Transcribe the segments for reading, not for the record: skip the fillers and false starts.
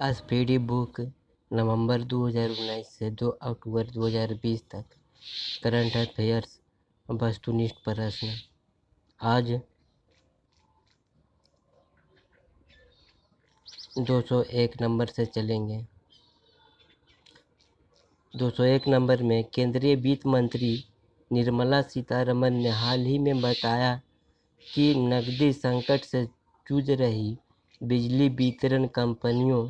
Speedy book नवंबर 2019 से 2 अक्टूबर 2020 तक current affairs वस्तुनिष्ठ प्रश्न। आज 201 नंबर से चलेंगे। 201 नंबर में केंद्रीय वित्त मंत्री निर्मला सीतारमण ने हाल ही में बताया कि नकदी संकट से जूझ रही बिजली वितरण कंपनियों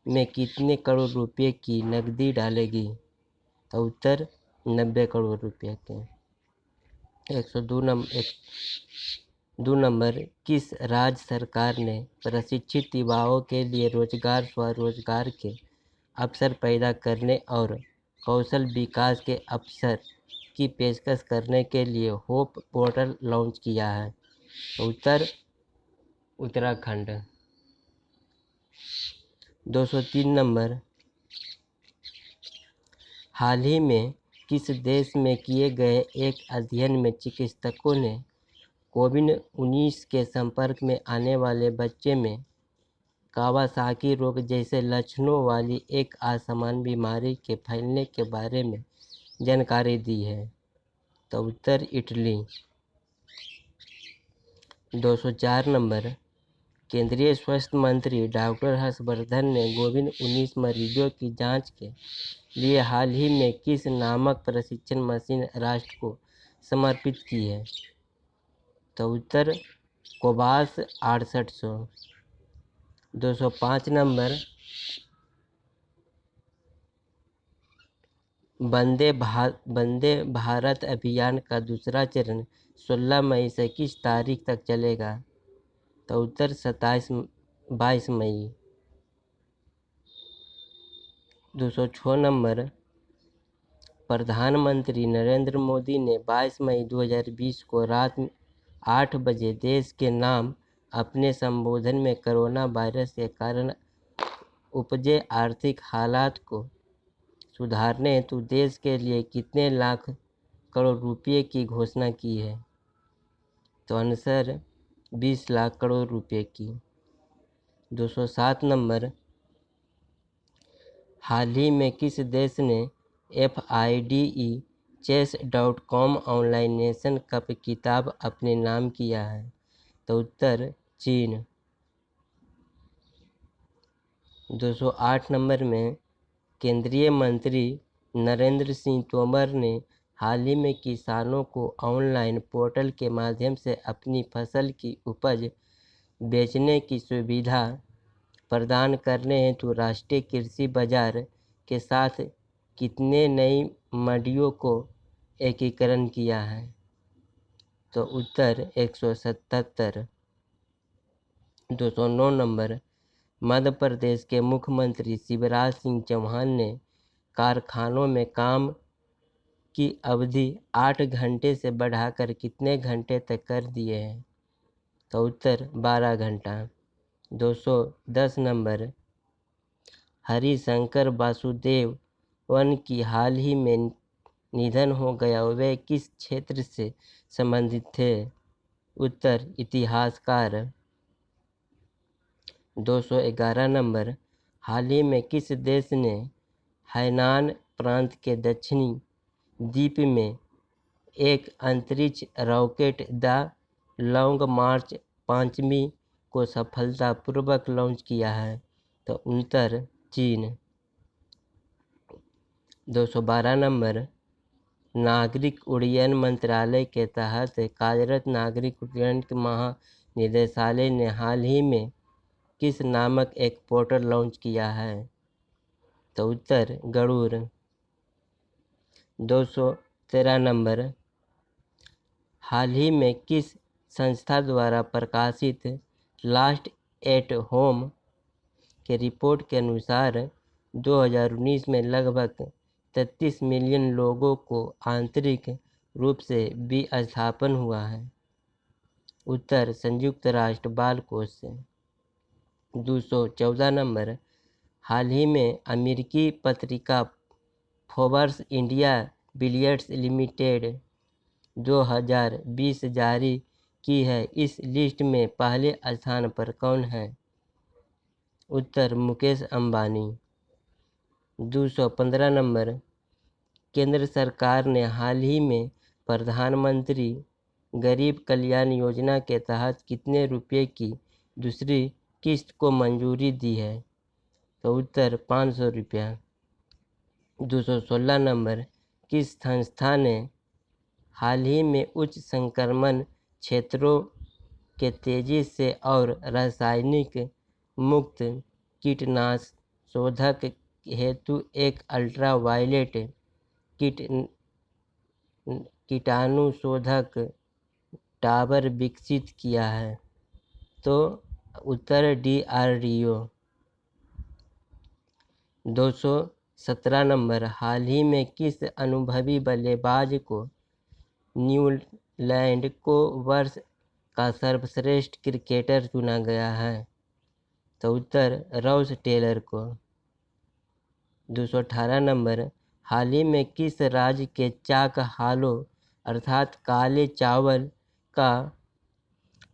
में कितने करोड़ रुपए की नकदी डालेगी। तो उत्तर 90 करोड़ रुपए के। 102 नंबर किस राज्य सरकार ने प्रशिक्षित युवाओं के लिए रोजगार स्वरोजगार के अवसर पैदा करने और कौशल विकास के अवसर की पेशकश करने के लिए होप पोर्टल लॉन्च किया है। उत्तर उत्तराखंड। 203 नंबर हाल ही में किस देश में किए गए एक अध्ययन में चिकित्सकों ने कोविड-19 के संपर्क में आने वाले बच्चे में कावासाकी रोग जैसे लक्षणों वाली एक असामान्य बीमारी के फैलने के बारे में जानकारी दी है। तो उत्तर इटली। 204 नंबर केंद्रीय स्वास्थ्य मंत्री डॉक्टर हर्षवर्धन ने कोविड-19 मरीजों की जांच के लिए हाल ही में किस नामक प्रशिक्षण मशीन राष्ट्र को समर्पित की है। तो उत्तर कोबास 6800। 205 नंबर वंदे भारत अभियान का दूसरा चरण 16 मई से किस तारीख तक चलेगा। तो उत्तर 22 मई। 206 नंबर प्रधानमंत्री नरेंद्र मोदी ने 22 मई 2020 को रात 8 बजे देश के नाम अपने संबोधन में कोरोना वायरस के कारण उपजे आर्थिक हालात को सुधारने हेतु देश के लिए कितने लाख करोड़ रुपए की घोषणा की है। तो आंसर 20 लाख करोड़ रुपए की। 207 नंबर हाल ही में किस देश ने FIDE chess.com online nation cup खिताब अपने नाम किया है। तो उत्तर चीन। 208 नंबर में केंद्रीय मंत्री नरेंद्र सिंह तोमर ने हाल ही में किसानों को ऑनलाइन पोर्टल के माध्यम से अपनी फसल की उपज बेचने की सुविधा प्रदान करने हेतु राष्ट्रीय कृषि बाजार के साथ कितने नई मंडियों को एकीकरण किया है। तो उत्तर 177। 209 नंबर मध्य प्रदेश के मुख्यमंत्री शिवराज सिंह चौहान ने कारखानों में काम की अवधि 8 घंटे से बढ़ाकर कितने घंटे तक कर दिए हैं। तो उत्तर 12 घंटा। 210 नंबर हरिशंकर वासुदेवन की हाल ही में निधन हो गया, वे किस क्षेत्र से संबंधित थे। उत्तर इतिहासकार। 211 नंबर हाल ही में किस देश ने हैनान प्रांत के दक्षिणी द्वीप में एक अंतरिक्ष रॉकेट द लॉन्ग मार्च 5 को सफलतापूर्वक लॉन्च किया है। तो उत्तर चीन। 212 नंबर नागरिक उड्डयन मंत्रालय के तहत कार्यरत नागरिक उड्डयन महानिदेशालय ने हाल ही में किस नामक एक पोर्टल लॉन्च किया है। तो उत्तर गरुड़। 213 नंबर हाल ही में किस संस्था द्वारा प्रकाशित लास्ट एट होम के रिपोर्ट के अनुसार 2019 में लगभग 33 मिलियन लोगों को आंतरिक रूप से विस्थापन हुआ है। उत्तर संयुक्त राष्ट्र बाल कोष से। 214 नंबर हाल ही में अमेरिकी पत्रिका फोर्ब्स इंडिया बिलियर्ड्स लिमिटेड 2020 जारी की है। इस लिस्ट में पहले स्थान पर कौन है। उत्तर मुकेश अंबानी। 215 नंबर, केंद्र सरकार ने हाल ही में प्रधानमंत्री गरीब कल्याण योजना के तहत कितने रुपए की दूसरी किश्त को मंजूरी दी है? तो उत्तर 500 रुपया। 216 नंबर, किस संस्था ने हाल ही में उच्च संक्रमण क्षेत्रों के तेजी से और रासायनिक मुक्त कीटनाशोधक हेतु एक अल्ट्रावायलेट कीटाणुशोधक टावर विकसित किया है? तो उत्तर DRDO। 217 नंबर, हाल ही में किस अनुभवी बल्लेबाज को न्यूजीलैंड को वर्ष का सर्वश्रेष्ठ क्रिकेटर चुना गया है? तो उत्तर रॉस टेलर को। 218 नंबर, हाल ही में किस राज्य के चाक हालो अर्थात काले चावल का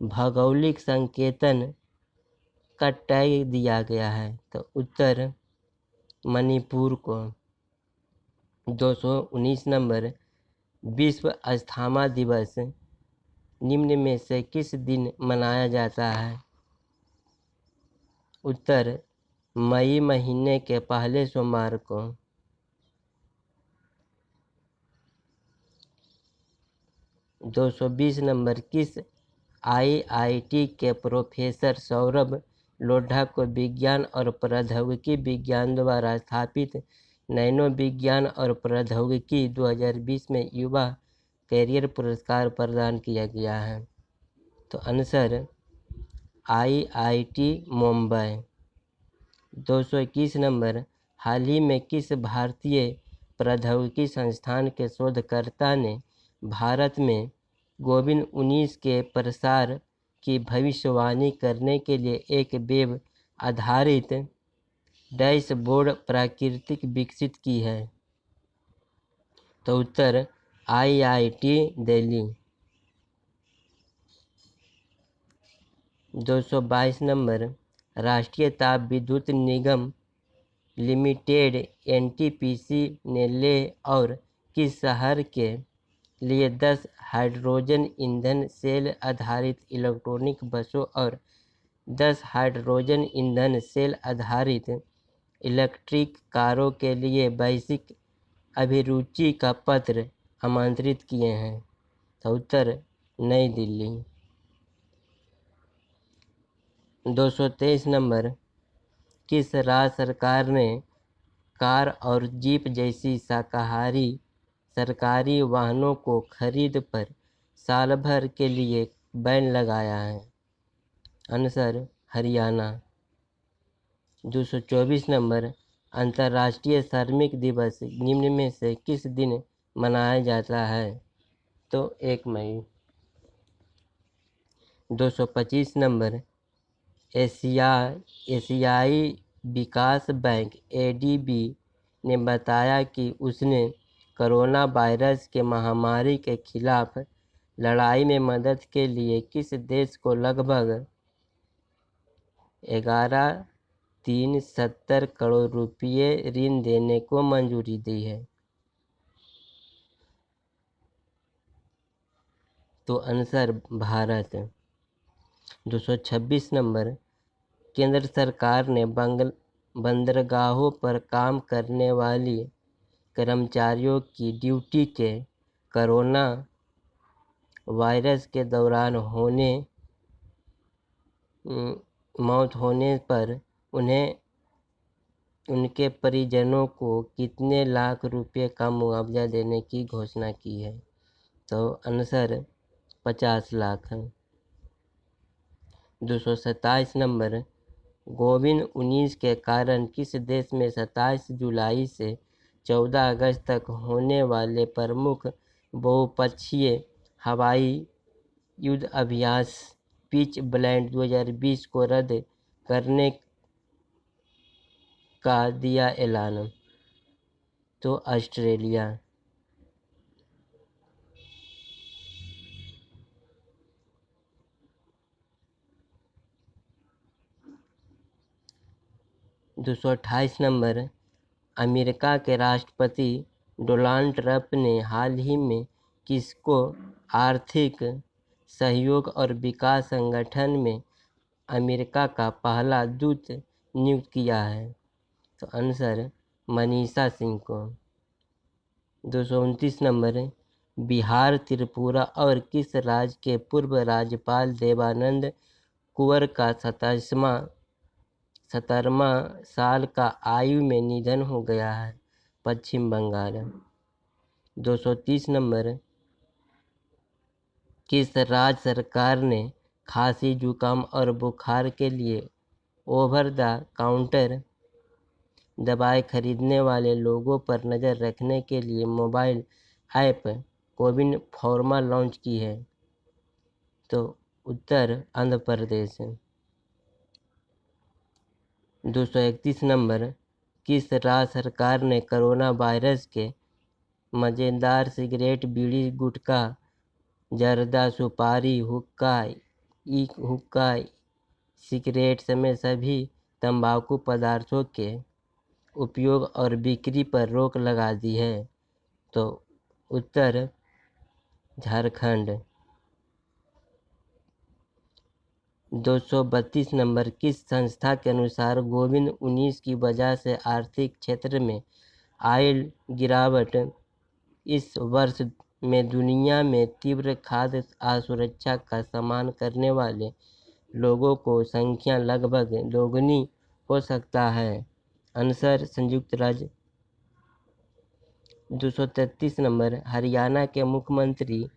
भौगोलिक संकेतन का टैग दिया गया है? तो उत्तर मणिपुर को। 219 नंबर, विश्व अस्थमा दिवस निम्न में से किस दिन मनाया जाता है? उत्तर मई महीने के पहले सोमवार को। 220 नंबर, किस IIT के प्रोफेसर सौरभ लोढ़ा को विज्ञान और प्रौद्योगिकी विज्ञान द्वारा स्थापित नैनो विज्ञान और प्रौद्योगिकी 2020 में युवा कैरियर पुरस्कार प्रदान किया गया है? तो आंसर IIT मुंबई। 221 नंबर, हाल ही में किस भारतीय प्रौद्योगिकी संस्थान के शोधकर्ता ने भारत में कोविड-19 के प्रसार की भविष्यवाणी करने के लिए एक वेब आधारित डैशबोर्ड प्रणाली विकसित की है? तो उत्तर IIT दिल्ली। 222 नंबर, राष्ट्रीय ताप विद्युत निगम लिमिटेड NTPC ने लेह और किस शहर के लिए 10 हाइड्रोजन ईंधन सेल आधारित इलेक्ट्रिक बसों और 10 हाइड्रोजन ईंधन सेल आधारित इलेक्ट्रिक कारों के लिए वैश्विक अभिरुचि का पत्र आमंत्रित किए हैं? तो उत्तर नई दिल्ली। 223 नंबर, किस राज्य सरकार ने कार और जीप जैसी शाकाहारी सरकारी वाहनों को खरीद पर साल भर के लिए बैन लगाया है? आंसर हरियाणा। 224 नंबर, अंतर्राष्ट्रीय श्रमिक दिवस निम्न में से किस दिन मनाया जाता है? तो 1 मई। 225 नंबर, एशियाई विकास बैंक ADB ने बताया कि उसने कोरोना वायरस के महामारी के खिलाफ लड़ाई में मदद के लिए किस देश को लगभग 11,370 करोड़ रुपये ऋण देने को मंजूरी दी है? तो आंसर भारत। 226 नंबर, केंद्र सरकार ने बंदरगाहों पर काम करने वाली कर्मचारियों की ड्यूटी के कोरोना वायरस के दौरान मौत होने पर उन्हें उनके परिजनों को कितने लाख रुपए का मुआवजा देने की घोषणा की है? तो आंसर 50 लाख है। 227 नंबर, कोविड-19 के कारण किस देश में 27 जुलाई से 14 अगस्त तक होने वाले प्रमुख बहुपक्षीय हवाई युद्ध अभ्यास पिच ब्लैंड 2020 को रद्द करने का दिया ऐलान? तो ऑस्ट्रेलिया। 228 नंबर, अमेरिका के राष्ट्रपति डोनाल्ड ट्रंप ने हाल ही में किसको आर्थिक सहयोग और विकास संगठन में अमेरिका का पहला दूत नियुक्त किया है? तो आंसर मनीषा सिंह को। 229 नंबर, बिहार, त्रिपुरा और किस राज्य के पूर्व राज्यपाल देवानंद कुंवर का 70वां साल का आयु में निधन हो गया है? पश्चिम बंगाल। 230 नंबर, किस राज्य सरकार ने खांसी, जुकाम और बुखार के लिए ओवर द काउंटर दवाएं खरीदने वाले लोगों पर नज़र रखने के लिए mobile app CoWIN pharma launch की है? तो उत्तर आंध्र प्रदेश। 231 नंबर, किस राज्य सरकार ने कोरोना वायरस के मज़ेदार सिगरेट, बीड़ी, गुटखा, जर्दा, सुपारी, हुक्का, सिगरेट समेत सभी तंबाकू पदार्थों के उपयोग और बिक्री पर रोक लगा दी है? तो उत्तर झारखंड। 232 नंबर, किस संस्था के अनुसार कोविड-19 की वजह से आर्थिक क्षेत्र में आई गिरावट इस वर्ष में दुनिया में तीव्र खाद्य असुरक्षा का सामना करने वाले लोगों को संख्या लगभग दोगुनी हो सकता है? आंसर संयुक्त राज्य। 233 नंबर, हरियाणा के मुख्यमंत्री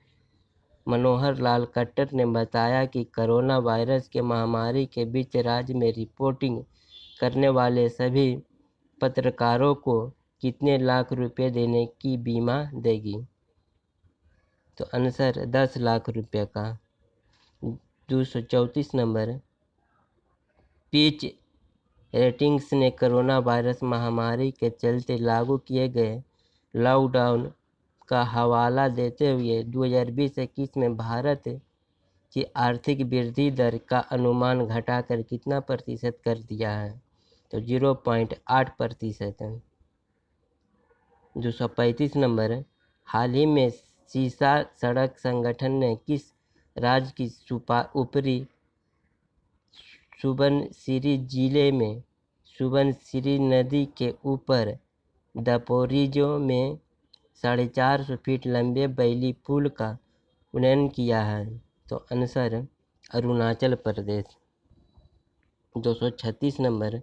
मनोहर लाल खट्टर ने बताया कि कोरोना वायरस के महामारी के बीच राज्य में रिपोर्टिंग करने वाले सभी पत्रकारों को कितने लाख रुपए देने की बीमा देगी? तो आंसर 10 लाख रुपए का। 234 नंबर, पिच रेटिंग्स ने कोरोना वायरस महामारी के चलते लागू किए गए लॉकडाउन का हवाला देते हुए 2020-21 में भारत की आर्थिक वृद्धि दर का अनुमान घटाकर कितना प्रतिशत कर दिया है? तो 0.8%। 235 नंबर, हाल ही में सीसा सड़क संगठन ने किस राज्य की ऊपरी सुबनसिरी जिले में सुबनसिरी नदी के ऊपर दपोरिजो में 450 फीट लंबे बैली पुल का उन्नयन किया है? तो आंसर अरुणाचल प्रदेश। 236 नंबर,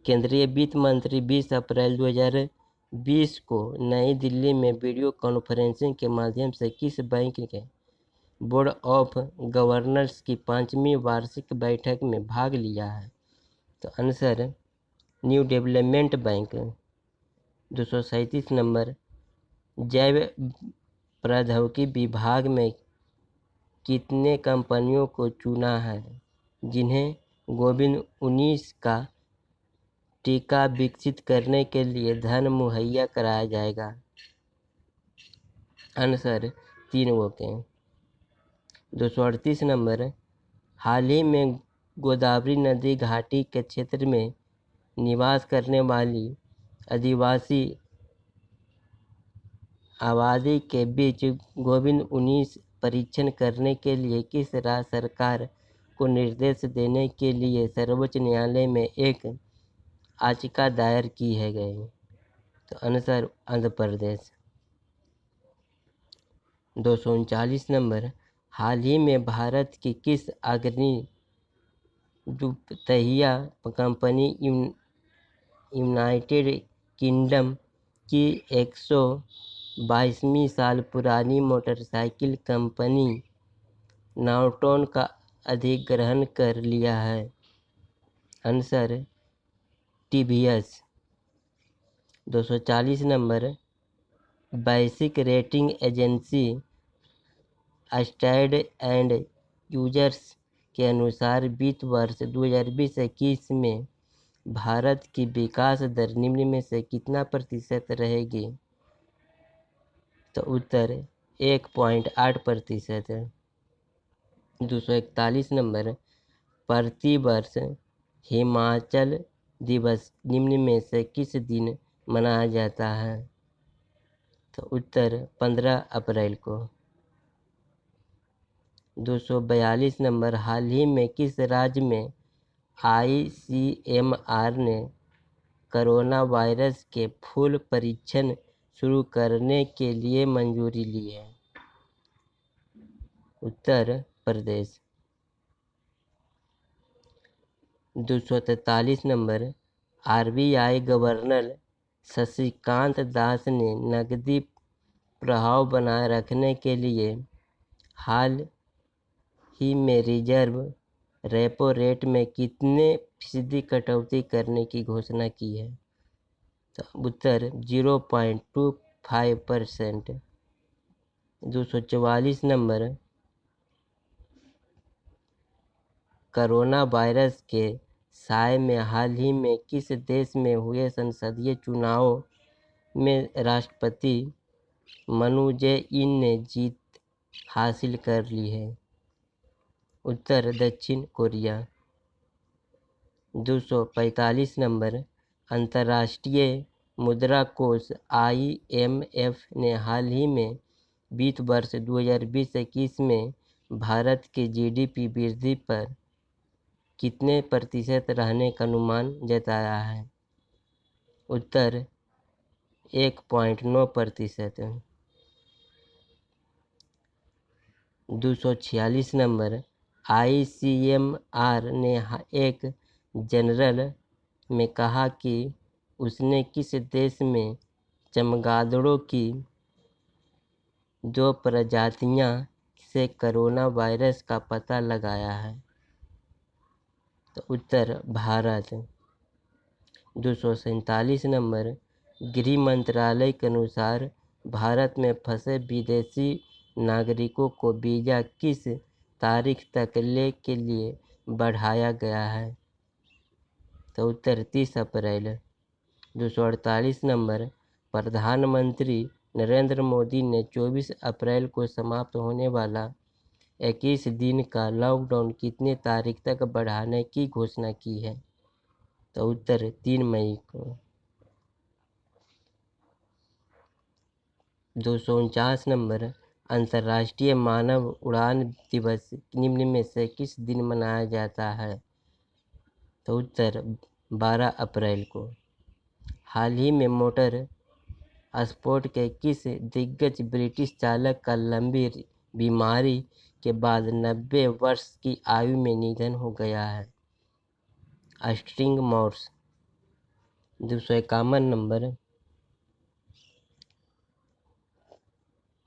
केंद्रीय वित्त मंत्री 20 अप्रैल 2020 को नई दिल्ली में वीडियो कॉन्फ्रेंसिंग के माध्यम से किस बैंक के बोर्ड ऑफ गवर्नर्स की 5वीं वार्षिक बैठक में भाग लिया है? तो answer new development bank. 237 number, जैव प्रौद्योगिकी विभाग में कितने कंपनियों को चुना है जिन्हें कोविड-19 का टीका विकसित करने के लिए धन मुहैया कराया जाएगा? आंसर 3 के। 238 नंबर, हाल ही में गोदावरी नदी घाटी के क्षेत्र में निवास करने वाली आदिवासी आबादी के बीच कोविड-19 परीक्षण करने के लिए किस राज्य सरकार को निर्देश देने के लिए सर्वोच्च न्यायालय में एक याचिका दायर की है गई? तो आंसर आंध्र प्रदेश। 239 नंबर, हाल ही में भारत की किस अग्रणी दुपहिया कंपनी यूनाइटेड किंगडम की 122वीं साल पुरानी मोटरसाइकिल कंपनी नॉर्टन का अधिग्रहण कर लिया है? Answer TVS. 240 नंबर, वैश्विक rating agency standard and users के अनुसार वित्त वर्ष 2020-21 में भारत की विकास दर निम्न में से कितना प्रतिशत रहेगी? तो उत्तर 1.8%। 241 नंबर, प्रति वर्ष हिमाचल दिवस निम्न में से किस दिन मनाया जाता है? तो उत्तर 15 अप्रैल को। 242 नंबर, हाल ही में किस राज्य में ICMR ने कोरोना वायरस के फूल परीक्षण शुरू करने के लिए मंजूरी ली है? Uttar Pradesh. 243 number, RBI governor Shashikant Das ने नकदी प्रवाह बनाए रखने के लिए हाल ही में रिजर्व रेपो रेट में कितने फीसदी कटौती करने की घोषणा की है? तो उत्तर 0.25%। 244 नंबर, कोरोना वायरस के साए में हाल ही में किस देश में हुए संसदीय चुनाव में राष्ट्रपति मून जे-इन ने जीत हासिल कर ली है? उत्तर दक्षिण कोरिया। 245 नंबर, अंतर्राष्ट्रीय मुद्रा कोष IMF ने हाल ही में वित्त वर्ष 2020-21 में भारत की GDP वृद्धि पर कितने प्रतिशत रहने का अनुमान जताया है? उत्तर 1.9%। 246 नंबर, ICMR ने एक जनरल में कहा कि उसने किस देश में चमगादड़ों की 2 प्रजातियां से कोरोना वायरस का पता लगाया है? तो उत्तर भारत। 247 नंबर, गृह मंत्रालय के अनुसार भारत में फंसे विदेशी नागरिकों को वीज़ा किस तारीख तक के लिए बढ़ाया गया है? तो उत्तर 30 अप्रैल। 248 नंबर, प्रधानमंत्री नरेंद्र मोदी ने 24 अप्रैल को समाप्त होने वाला 21 दिन का लॉकडाउन कितने तारीख तक बढ़ाने की घोषणा की है? तो उत्तर 3 मई को। 249 नंबर, अंतर्राष्ट्रीय मानव उड़ान दिवस निम्न में से किस दिन मनाया जाता है? तो उत्तर 12 अप्रैल को। हाल ही में मोटर स्पोर्ट के किस दिग्गज ब्रिटिश चालक का लंबी बीमारी के बाद 90 वर्ष की आयु में निधन हो गया है? Sting Moore's. 251 नंबर,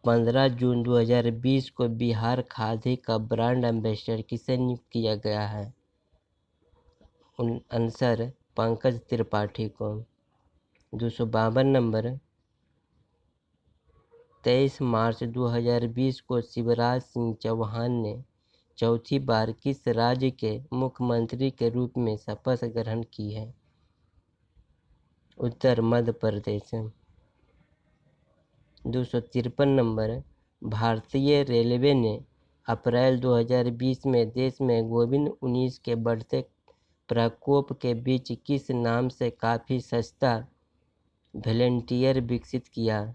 15 जून 2020 को बिहार खादी का ब्रांड एम्बेसडर किसे नियुक्त किया गया है? आंसर पंकज त्रिपाठी को। 252 नंबर, 23 मार्च 2020 को शिवराज सिंह चौहान ने चौथी बार किस राज्य के मुख्यमंत्री के रूप में शपथ ग्रहण की है? उत्तर मध्य प्रदेश। 253 नंबर, भारतीय रेलवे ने अप्रैल 2020 में देश में कोविड-19 के बढ़ते प्रकोप के बीच किस नाम से काफ़ी सस्ता वेंटिलेटर विकसित किया?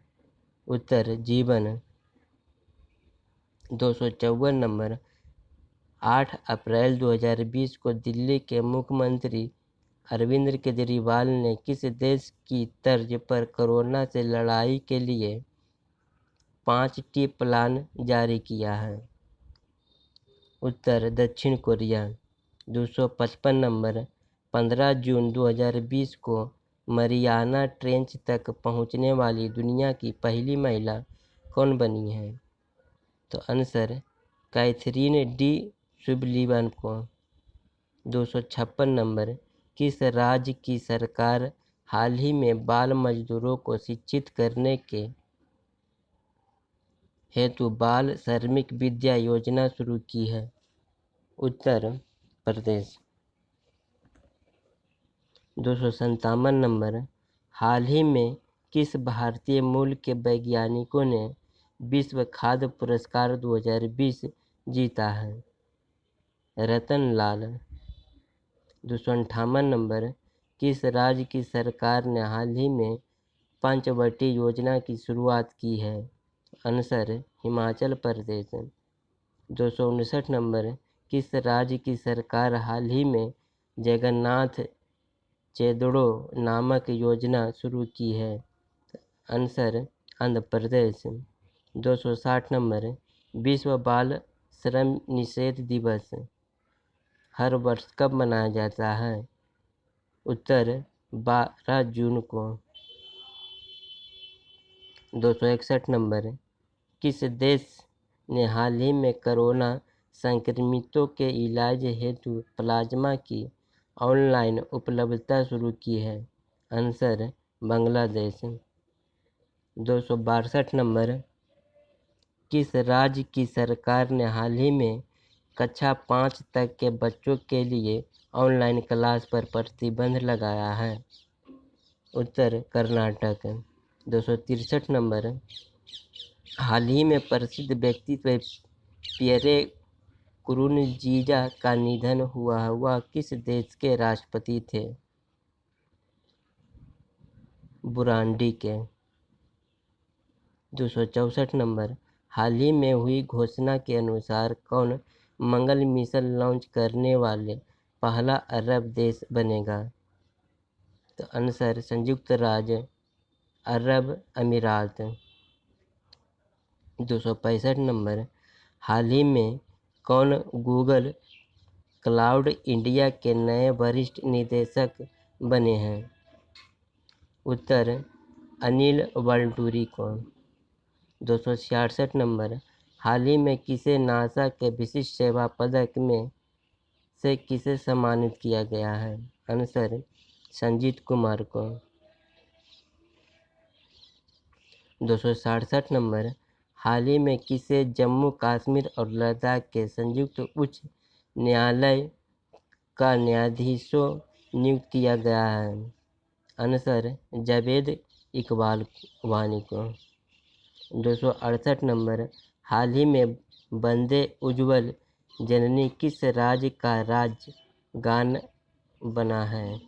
उत्तर जीवन। 254 नंबर, 8 अप्रैल 2020 को दिल्ली के मुख्यमंत्री अरविंद केजरीवाल ने किस देश की तर्ज पर कोरोना से लड़ाई के लिए 5T प्लान जारी किया है? उत्तर दक्षिण कोरिया। 255 नंबर, 15 जून 2020 को मरियाना ट्रेंच तक पहुंचने वाली दुनिया की पहली महिला कौन बनी है? तो आंसर कैथरीन डी सुलिवान को। 256 नंबर, किस राज्य की सरकार हाल ही में बाल मजदूरों को शिक्षित करने के हेतु बाल श्रमिक विद्या योजना शुरू की है? उत्तर प्रदेश। 257 नंबर, हाल ही में किस भारतीय मूल के वैज्ञानिकों ने विश्व खाद्य पुरस्कार 2020 जीता है? रतन लाल। 258 नंबर, किस राज्य की सरकार ने हाल ही में पंचवटी योजना की शुरुआत की है? आंसर हिमाचल प्रदेश। 259 नंबर, किस राज्य की सरकार हाल ही में जगन्नाथ चेदड़ो नामक योजना शुरू की है? आंसर आंध्र प्रदेश। 260 नंबर, विश्व बाल श्रम निषेध दिवस हर वर्ष कब मनाया जाता है? उत्तर 12 जून को। 261 नंबर, किस देश ने हाल ही में कोरोना संक्रमितों के इलाज हेतु प्लाज्मा की ऑनलाइन उपलब्धता शुरू की है? आंसर बांग्लादेश। 262 नंबर, किस राज्य की सरकार ने हाल ही में कक्षा 5 तक के बच्चों के लिए ऑनलाइन क्लास पर प्रतिबंध लगाया है? उत्तर कर्नाटक। 263 नंबर, हाल ही में प्रसिद्ध व्यक्तित्व पियरे कुरुनजीजा का निधन हुआ, वह किस देश के राष्ट्रपति थे? बुरांडी के। 264 नंबर, हाल ही में हुई घोषणा के अनुसार कौन मंगल मिशन लॉन्च करने वाले पहला अरब देश बनेगा? तो आंसर संयुक्त राज्य अरब अमीरात। 265 नंबर, हाल ही में कौन गूगल क्लाउड इंडिया के नए वरिष्ठ निदेशक बने हैं? उत्तर अनिल वाल्टूरी को। 266 नंबर, हाल ही में किसे नासा के विशिष्ट सेवा पदक में से किसे सम्मानित किया गया है? आंसर संजीत कुमार को। 267 नंबर, हाल ही में किसे जम्मू कश्मीर और लद्दाख के संयुक्त उच्च न्यायालय का न्यायाधीशों नियुक्त किया गया है? आंसर जावेद इकबाल वानी को। 268 नंबर, हाल ही में वंदे उज्ज्वल जननी किस राज्य का राज्य गान बना है?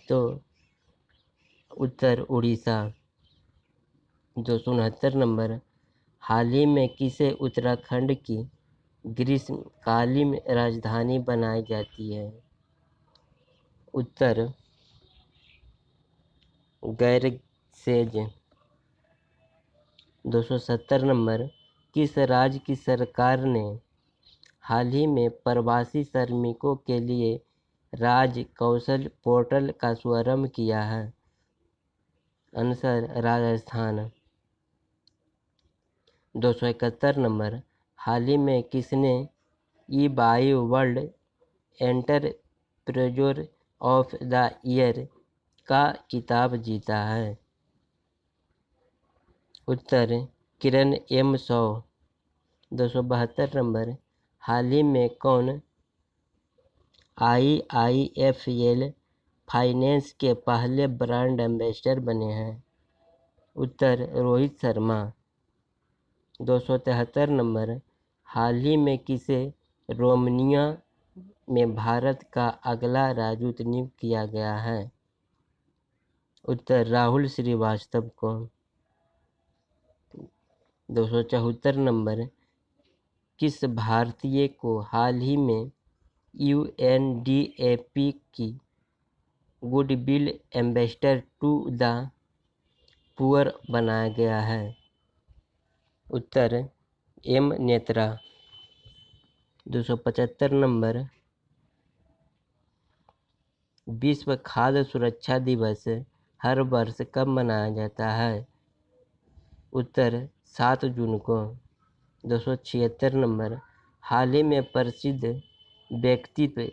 तो उत्तर उड़ीसा। 269 नंबर, हाल ही में किसे उत्तराखंड की ग्रीष्मकालीन राजधानी बनाई जाती है? उत्तर गैरसेज। 270 नंबर, किस राज्य की सरकार ने हाल ही में प्रवासी श्रमिकों के लिए राज्य कौशल पोर्टल का शुभारंभ किया है? आंसर राजस्थान। 271 नंबर, हाल ही में किसने ई-बायो world entrepreneur of the year का खिताब जीता है? उत्तर किरण एम शॉ। 272 नंबर, हाल ही में कौन IIFL फाइनेंस के पहले ब्रांड एम्बेसडर बने हैं? उत्तर रोहित शर्मा। 273 नंबर, हाल ही में किसे रोमानिया में भारत का अगला राजदूत नियुक्त किया गया है? उत्तर राहुल श्रीवास्तव को। 274 नंबर, किस भारतीय को हाल ही में UNDP की goodwill ambassador to the poor बनाया गया है? उत्तर एम नेत्रा। 275 नंबर, विश्व खाद्य सुरक्षा दिवस हर वर्ष कब मनाया जाता है? उत्तर 7 जून को। 276 नंबर, हाल ही में प्रसिद्ध व्यक्तित्व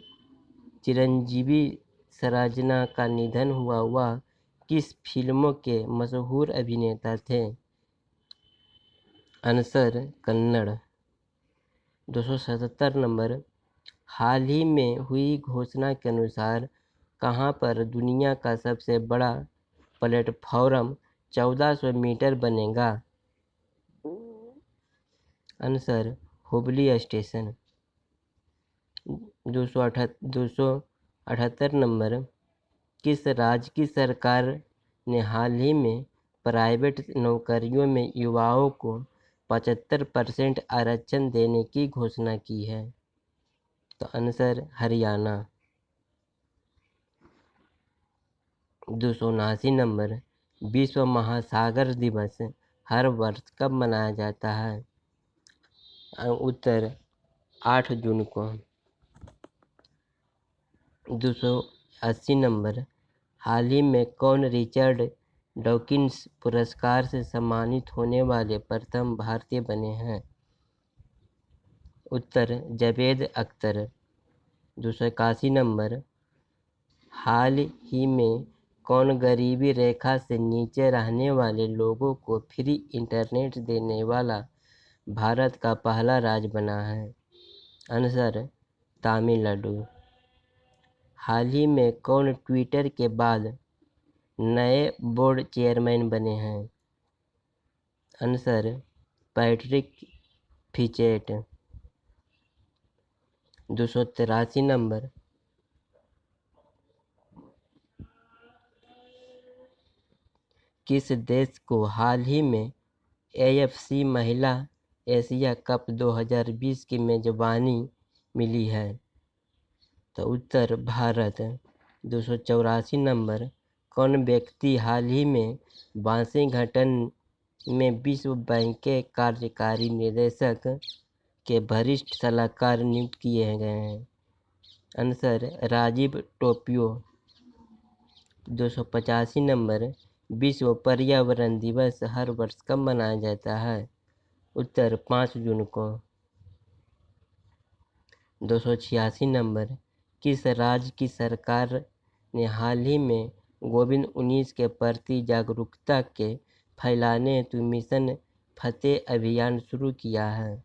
चिरंजीवी सराजना का निधन हुआ, वह किस फिल्मों के मशहूर अभिनेता थे? आंसर कन्नड़। 277 नंबर, हाल ही में हुई घोषणा के अनुसार कहाँ पर दुनिया का सबसे बड़ा प्लेटफॉर्म 1400 मीटर बनेगा? Answer Hubli station. 278 78 नंबर, किस राज्य की सरकार ने हाल ही में प्राइवेट नौकरियों में युवाओं को 75% आरक्षण देने की घोषणा की है? तो आंसर हरियाणा। 279 नंबर, विश्व महासागर दिवस हर वर्ष कब मनाया जाता है? उत्तर 8 जून को। 280 नंबर, हाल ही में कौन रिचर्ड डॉकिंस पुरस्कार से सम्मानित होने वाले प्रथम भारतीय बने हैं? उत्तर जावेद अख्तर। 281 नंबर, हाल ही में कौन गरीबी रेखा से नीचे रहने वाले लोगों को फ्री इंटरनेट देने वाला भारत का पहला राज्य बना है? आंसर तमिलनाडु। हाल ही में कौन ट्विटर के बाद नए बोर्ड चेयरमैन बने हैं? Answer Patrick Fitchett. 283 नंबर, किस देश को हाल ही में AFC महिला एशिया कप 2020 की मेजबानी मिली है? तो उत्तर भारत। 284 नंबर, कौन व्यक्ति हाल ही में वाशिंगटन में विश्व बैंक के कार्यकारी निदेशक के वरिष्ठ सलाहकार नियुक्त किए गए हैं? आंसर राजीव टोपियो। 285 नंबर, विश्व पर्यावरण दिवस हर वर्ष कब मनाया जाता है? उत्तर 5 जून को। 286 नंबर, किस राज्य की सरकार ने हाल ही में कोविड-19 के प्रति जागरूकता के फैलाने हेतु मिशन फतेह अभियान शुरू किया है?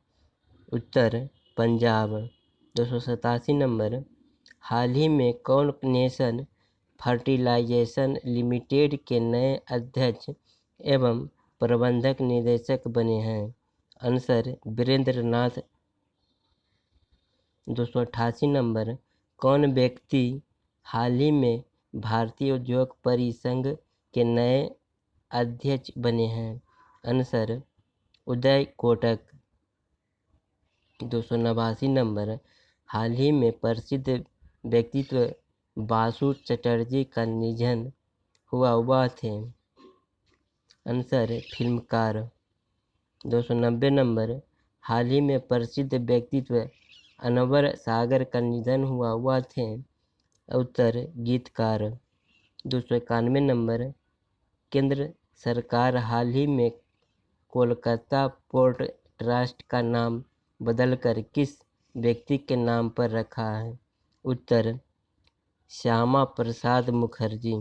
उत्तर पंजाब। 287 नंबर, हाल ही में कौन नेशन फर्टिलाइजेशन लिमिटेड के नए अध्यक्ष एवं प्रबंधक निदेशक बने हैं? आंसर वीरेंद्र नाथ। 288 नंबर, कौन व्यक्ति हाल ही में भारतीय उद्योग परिसंघ के नए अध्यक्ष बने हैं? आंसर उदय कोटक। 289 नंबर, हाल ही में प्रसिद्ध व्यक्तित्व बासु चटर्जी का निधन हुआ थे? आंसर फिल्मकार। 290 नंबर, हाल ही में प्रसिद्ध व्यक्तित्व अनवर सागर का निधन हुआ थे? उत्तर गीतकार। 291 नंबर, केंद्र सरकार हाल ही में कोलकाता पोर्ट ट्रस्ट का नाम बदलकर किस व्यक्ति के नाम पर रखा है? उत्तर श्यामा प्रसाद मुखर्जी।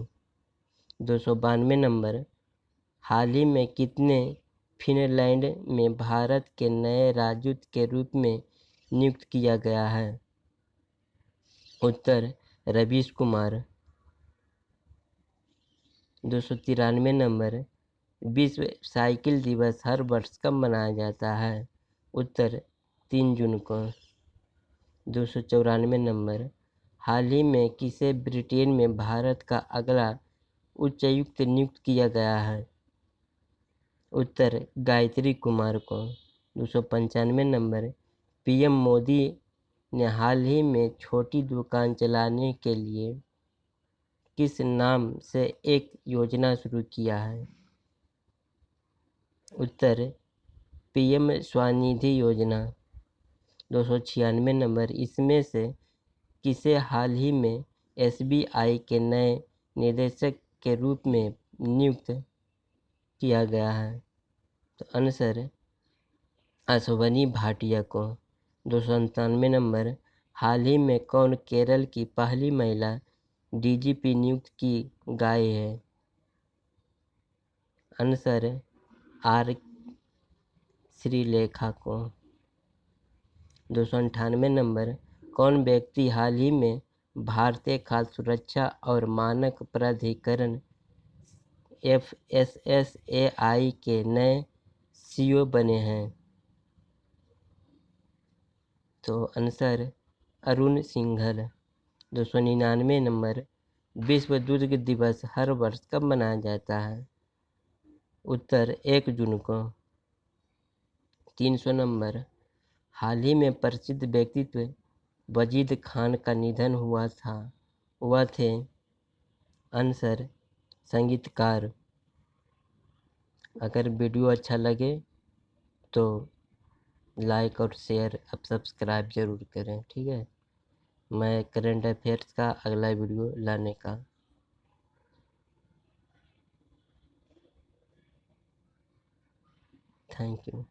292 नंबर, हाल ही में कितने फिनलैंड में भारत के नए राजदूत के रूप में नियुक्त किया गया है? उत्तर रवीश कुमार। 293 नंबर, विश्व साइकिल दिवस हर वर्ष कब मनाया जाता है? उत्तर 3 जून को। 294 नंबर, हाल ही में किसे ब्रिटेन में भारत का अगला उच्चायुक्त नियुक्त किया गया है? उत्तर गायत्री कुमार को। 295 नंबर, PM मोदी ने हाल ही में छोटी दुकान चलाने के लिए किस नाम से एक योजना शुरू किया है? उत्तर PM स्वनिधि योजना। 296 नंबर, इसमें से किसे हाल ही में SBI के नए निदेशक के रूप में नियुक्त किया गया है? तो आंसर अश्वनी भाटिया को। 297 नंबर, हाल ही में कौन केरल की पहली महिला DGP नियुक्त की गई है? आंसर R श्रीलेखा को। 298 नंबर, कौन व्यक्ति हाल ही में भारतीय खाद्य सुरक्षा और मानक प्राधिकरण FSSAI के नए CEO बने हैं? तो आंसर अरुण सिंघल। 299 नंबर, विश्व दुर्ग दिवस हर वर्ष कब मनाया जाता है? उत्तर 1 जून को। 300 नंबर, हाल ही में प्रसिद्ध व्यक्तित्व वजीद खान का निधन हुआ था, वह थे? आंसर संगीतकार। अगर वीडियो अच्छा लगे तो लाइक और शेयर अब सब्सक्राइब ज़रूर करें, ठीक है। मैं करंट अफेयर्स का अगला वीडियो लाने का। Thank you.